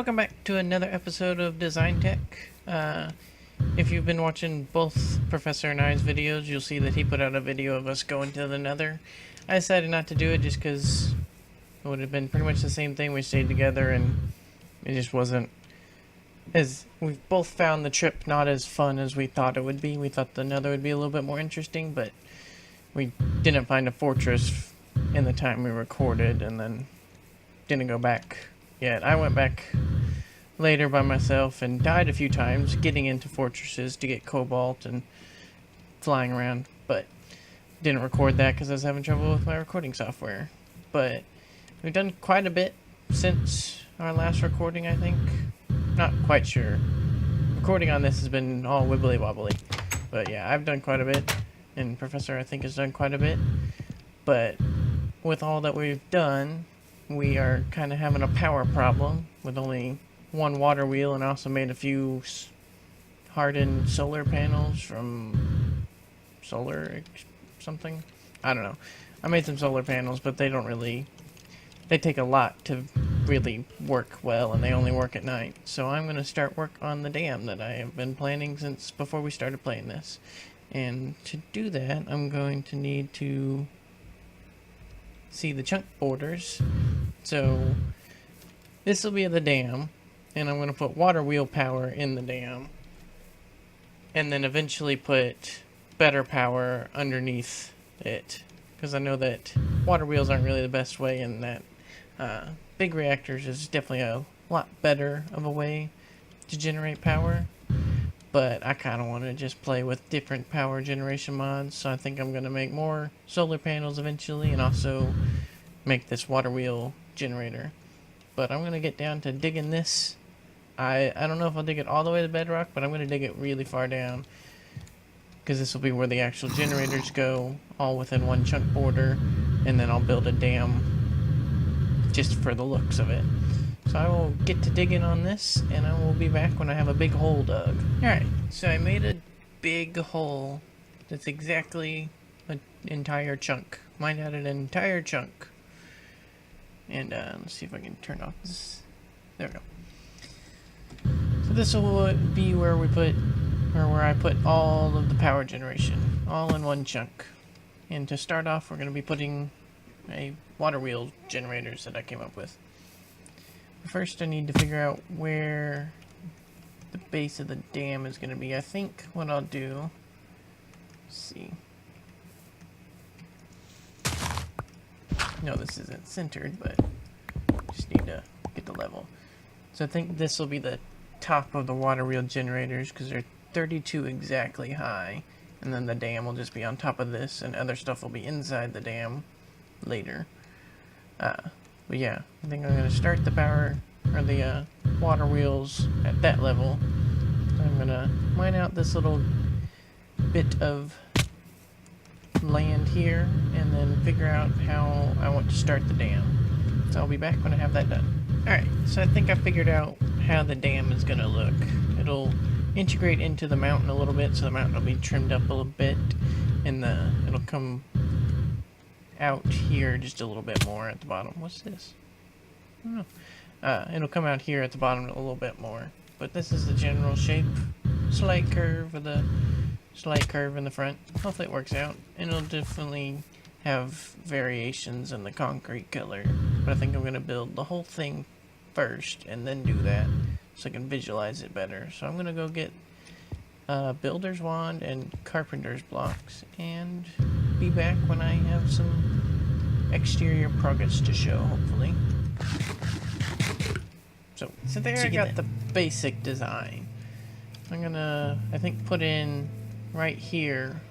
Welcome back to another episode of DesignTech. If you've been watching both Professor and I's videos, you'll see that he put out a video of us going to the Nether. I decided not to do it just because it would have been pretty much the same thing. We stayed together and it just wasn't as... We've both found the trip not as fun as we thought it would be. We thought the Nether would be a little bit more interesting, but we didn't find a fortress in the time we recorded and then didn't go back yet. I went back later by myself and died a few times getting into fortresses to get cobalt and flying around, but didn't record that because I was having trouble with my recording software. But we've done quite a bit since our last recording, I think. Not quite sure. Recording on this has been all wibbly wobbly, but yeah, I've done quite a bit, and Professor I think has done quite a bit. But with all that we've done, we are kind of having a power problem with only one water wheel, and I also made a few hardened solar panels from solar something. I don't know. I made some solar panels, but they take a lot to really work well, and they only work at night. So I'm going to start work on the dam that I have been planning since before we started playing this. And to do that, I'm going to need to see the chunk borders. So this will be the dam, and I'm going to put water wheel power in the dam, and then eventually put better power underneath it, because I know that water wheels aren't really the best way, and that big reactors is definitely a lot better of a way to generate power. But I kind of want to just play with different power generation mods, so I think I'm going to make more solar panels eventually, and also make this water wheel generator. But I'm going to get down to digging this. I don't know if I'll dig it all the way to bedrock, but I'm going to dig it really far down, because this will be where the actual generators go, all within one chunk border, and then I'll build a dam just for the looks of it. So I will get to digging on this, and I will be back when I have a big hole dug. Alright, so I made a big hole that's exactly an entire chunk. Mine had an entire chunk. And let's see if I can turn off this. There we go. So this will be where I put all of the power generation, all in one chunk. And to start off, we're going to be putting a water wheel generators that I came up with. First, I need to figure out where the base of the dam is going to be. I think what I'll do, let's see. No, this isn't centered, but just need to get the level. So I think this will be the top of the water wheel generators, because they're 32 exactly high, and then the dam will just be on top of this, and other stuff will be inside the dam later. But yeah, I think I'm going to start the power, or the water wheels at that level. So I'm going to mine out this little bit of land here, and then figure out how I want to start the dam. So I'll be back when I have that done. Alright, so I think I figured out how the dam is going to look. It'll integrate into the mountain a little bit, so the mountain will be trimmed up a little bit, and it'll come out here just a little bit more at the bottom. What's this? I don't know. It'll come out here at the bottom a little bit more. But this is the general shape. Slight curve with a slight curve in the front. Hopefully it works out. And it'll definitely have variations in the concrete color. But I think I'm going to build the whole thing first and then do that, so I can visualize it better. So I'm going to go get builder's wand and carpenter's blocks, and be back when I have some exterior progress to show, hopefully. So there I got the basic design. I'm gonna, I think, put in right here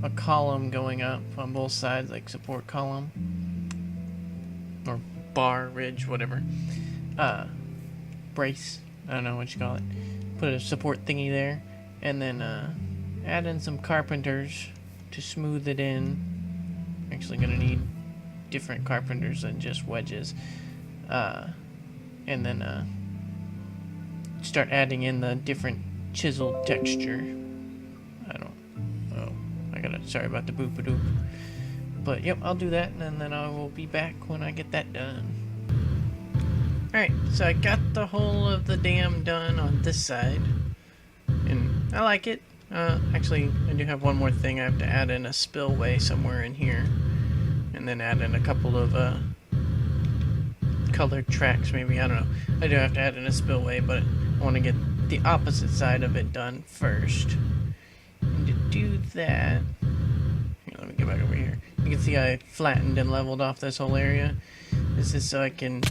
a column going up on both sides, like support column or bar, ridge, whatever. Brace, I don't know what you call it. Put a support thingy there, and then add in some carpenters to smooth it in. Actually gonna need different carpenters than just wedges. And then start adding in the different chiseled texture. Sorry about the boop-a-doop. But yep, I'll do that, and then I will be back when I get that done. Alright, so I got the whole of the dam done on this side, and I like it. Actually, I do have one more thing. I have to add in a spillway somewhere in here, and then add in a couple of colored tracks maybe, I don't know. I do have to add in a spillway, but I want to get the opposite side of it done first. And to do that, here, let me get back over here. You can see I flattened and leveled off this whole area. This is so I can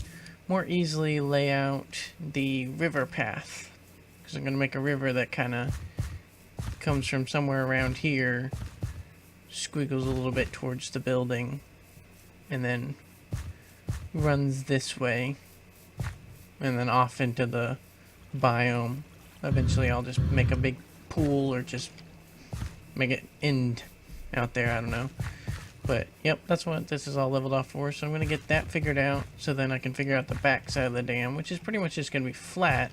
more easily lay out the river path, because I'm going to make a river that kind of comes from somewhere around here, squiggles a little bit towards the building, and then runs this way, and then off into the biome. Eventually I'll just make a big pool, or just make it end out there, I don't know. But yep, that's what this is all leveled off for, so I'm going to get that figured out, so then I can figure out the back side of the dam, which is pretty much just going to be flat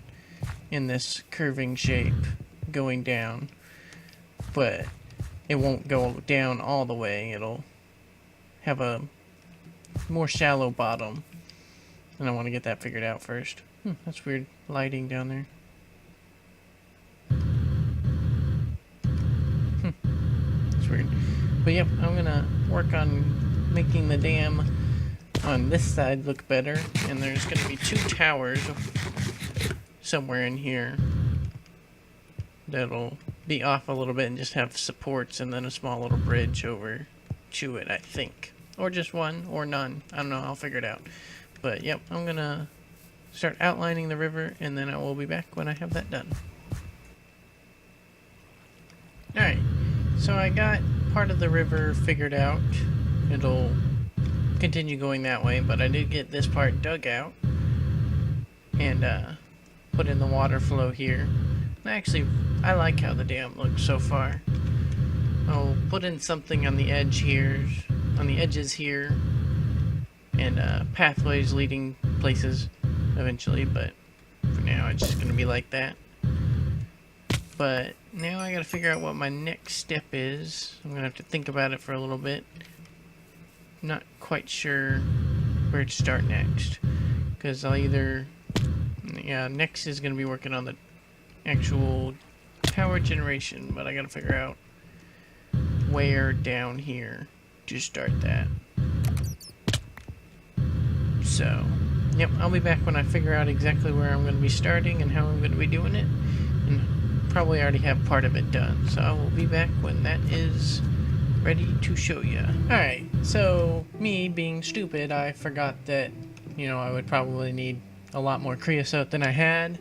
in this curving shape going down. But it won't go down all the way, it'll have a more shallow bottom, and I want to get that figured out first. That's weird lighting down there. That's weird. But yep, I'm gonna work on making the dam on this side look better, and there's gonna be 2 towers somewhere in here that'll be off a little bit and just have supports, and then a small little bridge over to it, I think. Or just one, or none. I don't know, I'll figure it out. But yep, I'm gonna start outlining the river, and then I will be back when I have that done. Alright, so I got part of the river figured out. It'll continue going that way, but I did get this part dug out and put in the water flow here. Actually, I like how the dam looks so far. I'll put in something on the edge here, on the edges here, and pathways leading places eventually, but for now it's just gonna be like that. But now I gotta figure out what my next step is. I'm gonna have to think about it for a little bit. Not quite sure where to start next, because I'll either, yeah, next is gonna be working on the actual power generation, but I gotta figure out where down here to start that. So, yep, I'll be back when I figure out exactly where I'm going to be starting and how I'm going to be doing it, and probably already have part of it done. So I will be back when that is ready to show you. Alright, so me being stupid, I forgot that, you know, I would probably need a lot more creosote than I had.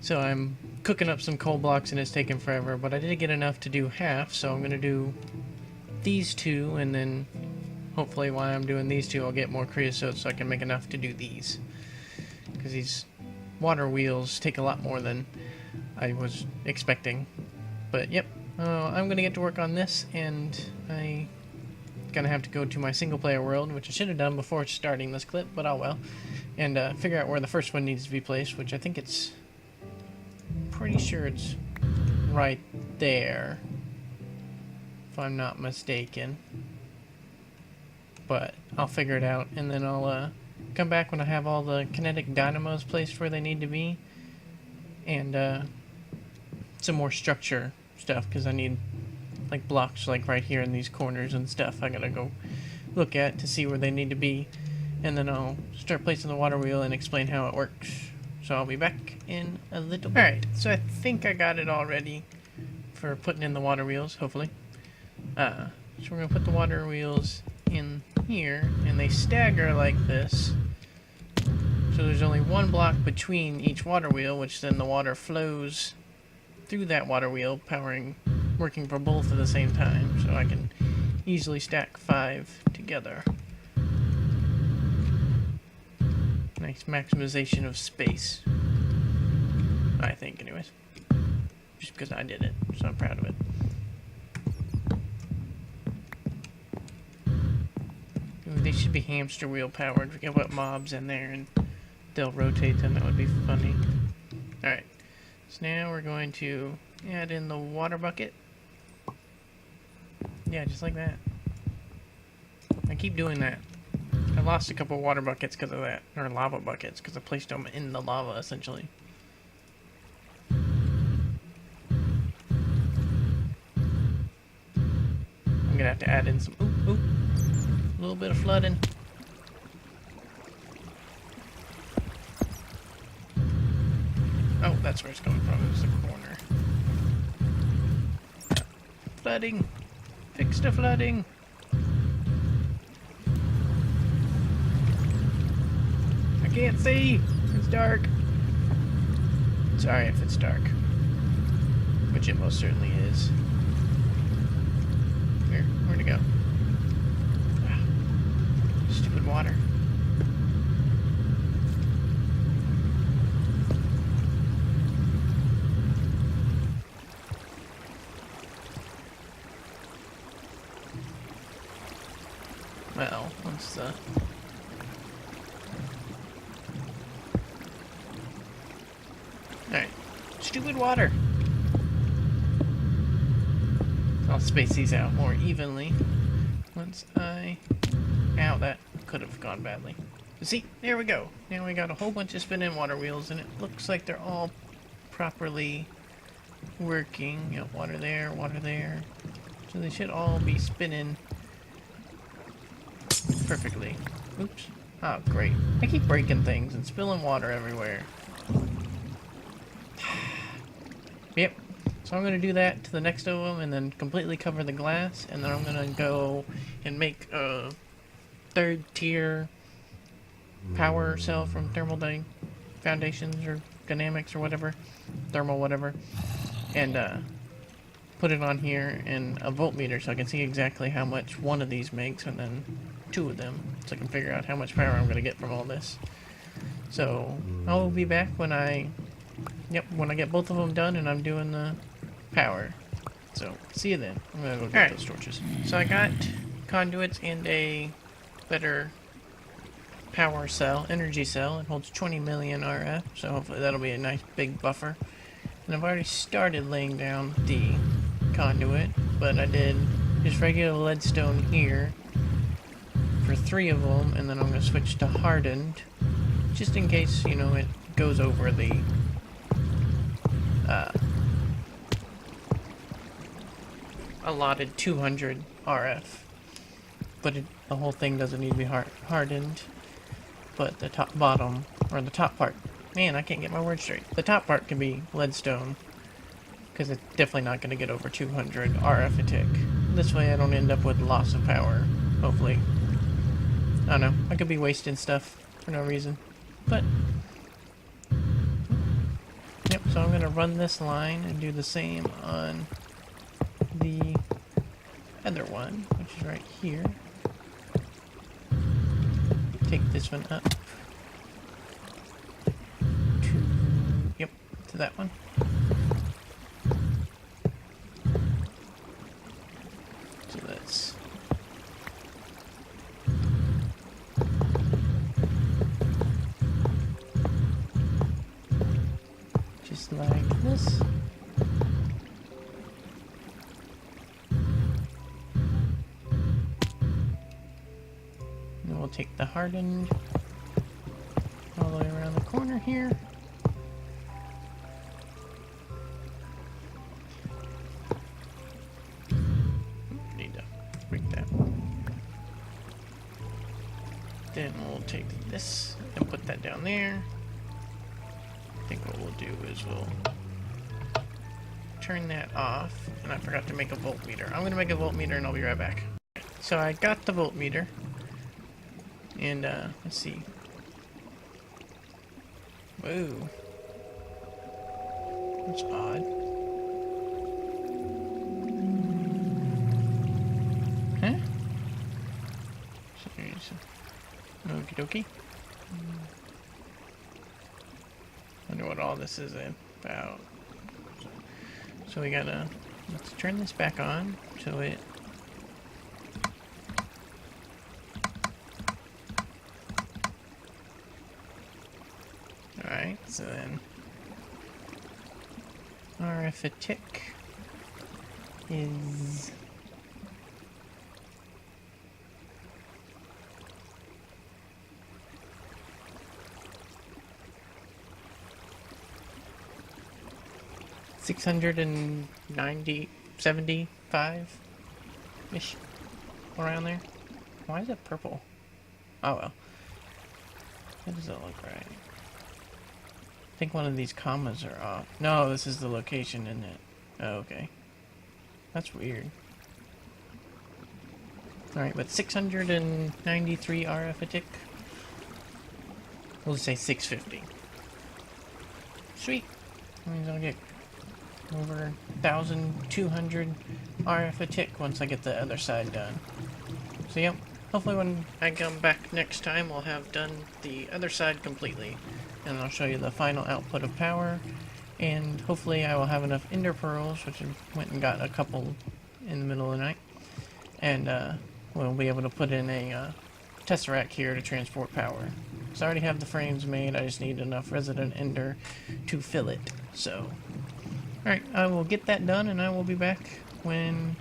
So I'm cooking up some coal blocks and it's taking forever, but I did get enough to do half, so I'm going to do these 2, and then hopefully while I'm doing these 2 I'll get more creosote so I can make enough to do these. Because these water wheels take a lot more than I was expecting. But yep, I'm going to get to work on this, and I'm going to have to go to my single player world, which I should have done before starting this clip, but oh well. And figure out where the first one needs to be placed, which I think it's, pretty sure it's right there, if I'm not mistaken. But I'll figure it out, and then I'll come back when I have all the kinetic dynamos placed where they need to be, and some more structure stuff, because I need like blocks like right here in these corners and stuff I gotta go look at to see where they need to be, and then I'll start placing the water wheel and explain how it works. So I'll be back in a little bit. Alright, so I think I got it all ready for putting in the water wheels, hopefully. So we're going to put the water wheels in here, and they stagger like this. So there's only one block between each water wheel, which then the water flows through that water wheel, working for both at the same time. So I can easily stack 5 together. Nice maximization of space, I think, anyways. Just because I did it, so I'm proud of it. Ooh, they should be hamster wheel powered. We can put mobs in there and they'll rotate them. That would be funny. Alright, so now we're going to add in the water bucket. Yeah, just like that. I keep doing that. I lost a couple water buckets because of that, or lava buckets, because I placed them in the lava, essentially. I'm gonna have to add in some, a little bit of flooding. Oh, that's where it's coming from, it's the corner. Flooding! Fix the flooding! I can't see! It's dark! Sorry if it's dark. Which it most certainly is. Here, where'd it go? Ah, stupid water. Well, once the... Alright. Stupid water! I'll space these out more evenly. Once I... Ow, that could have gone badly. See? There we go. Now we got a whole bunch of spinning water wheels, and it looks like they're all properly working. You know, water there, water there. So they should all be spinning perfectly. Oops. Oh, great. I keep breaking things and spilling water everywhere. Yep. So I'm going to do that to the next of them and then completely cover the glass. And then I'm going to go and make a third tier power cell from Thermal Foundations or Dynamics or whatever. Thermal whatever. And put it on here in a voltmeter so I can see exactly how much one of these makes and then two of them. So I can figure out how much power I'm going to get from all this. So I'll be back when I get both of them done and I'm doing the power. So see you then. I'm gonna go get those torches. So I got conduits and a better power cell, energy cell. It holds 20 million RF, so hopefully that'll be a nice big buffer. And I've already started laying down the conduit, but I did just regular leadstone here for 3 of them, and then I'm gonna switch to hardened just in case, you know, it goes over the allotted 200 RF, but the whole thing doesn't need to be hardened, but the top part, man, I can't get my words straight. The top part can be leadstone, because it's definitely not going to get over 200 RF a tick. This way I don't end up with loss of power, hopefully. I don't know, I could be wasting stuff for no reason, but yep, so I'm going to run this line and do the same on the other one, which is right here. Take this one up to that one. So that's just like this. We'll take the hardened all the way around the corner here. Need to break that. Then we'll take this and put that down there. I think what we'll do is we'll turn that off. And I forgot to make a voltmeter. I'm going to make a voltmeter and I'll be right back. So I got the voltmeter. And, let's see. Whoa. That's odd. Huh? Okie dokie. Wonder what all this is about. So we gotta, let's turn this back on so it Alright, so then RF a tick is 690, 75 ish, around there. Why is it purple? Oh well. That doesn't look right. I think one of these commas are off. No, this is the location, isn't it? Oh, okay. That's weird. Alright, but 693 RF a tick. We'll just say 650. Sweet. That means I'll get over 1,200 RF a tick once I get the other side done. So yep, hopefully when I come back next time I'll have done the other side completely. And I'll show you the final output of power. And hopefully I will have enough ender pearls, which I went and got a couple in the middle of the night. And we'll be able to put in a tesseract here to transport power. So I already have the frames made, I just need enough resident ender to fill it. So, alright, I will get that done and I will be back when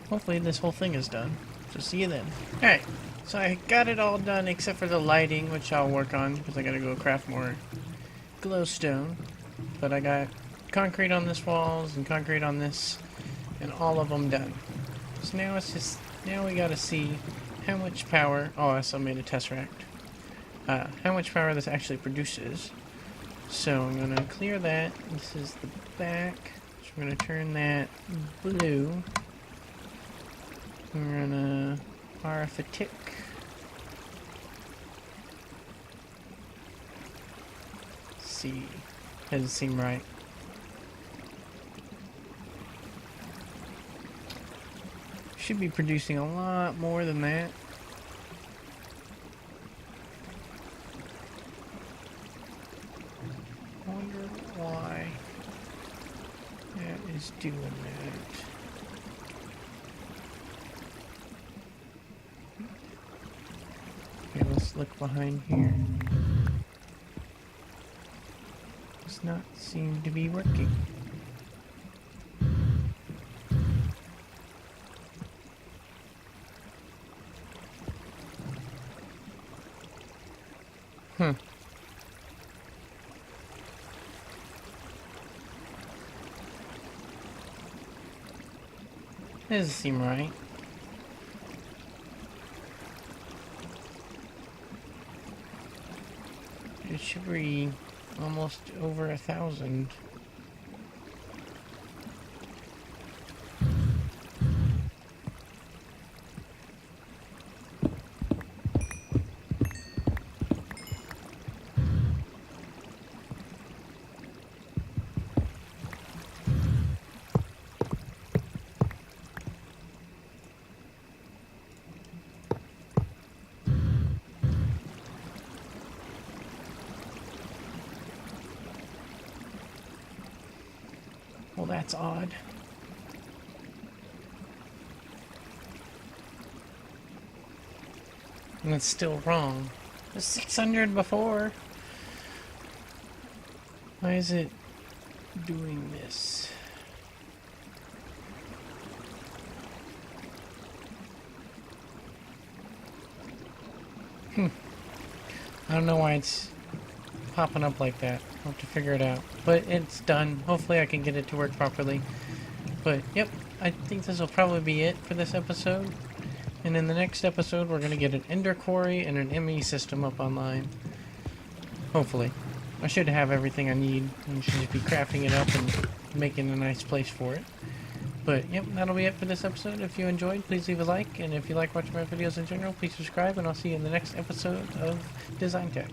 hopefully this whole thing is done. So see you then. Alright, so I got it all done except for the lighting, which I'll work on because I gotta go craft more glowstone. But I got concrete on this walls and concrete on this and all of them done. So now it's just, now we gotta see how much power, oh I also made a tesseract, how much power this actually produces. So I'm gonna clear that, this is the back, so I'm gonna turn that blue. We're gonna RF a tick. Let's see, doesn't seem right. Should be producing a lot more than that. Wonder why that is doing that. Okay, let's look behind here. Does not seem to be working. Doesn't seem right. It should be almost over 1,000. Well, that's odd. And it's still wrong. It was 600 before. Why is it doing this? I don't know why it's popping up like that. I'll have to figure it out. But it's done. Hopefully I can get it to work properly. But, yep, I think this will probably be it for this episode. And in the next episode, we're going to get an ender quarry and an ME system up online. Hopefully. I should have everything I need. I should just be crafting it up and making a nice place for it. But, yep, that'll be it for this episode. If you enjoyed, please leave a like. And if you like watching my videos in general, please subscribe. And I'll see you in the next episode of DesignTech.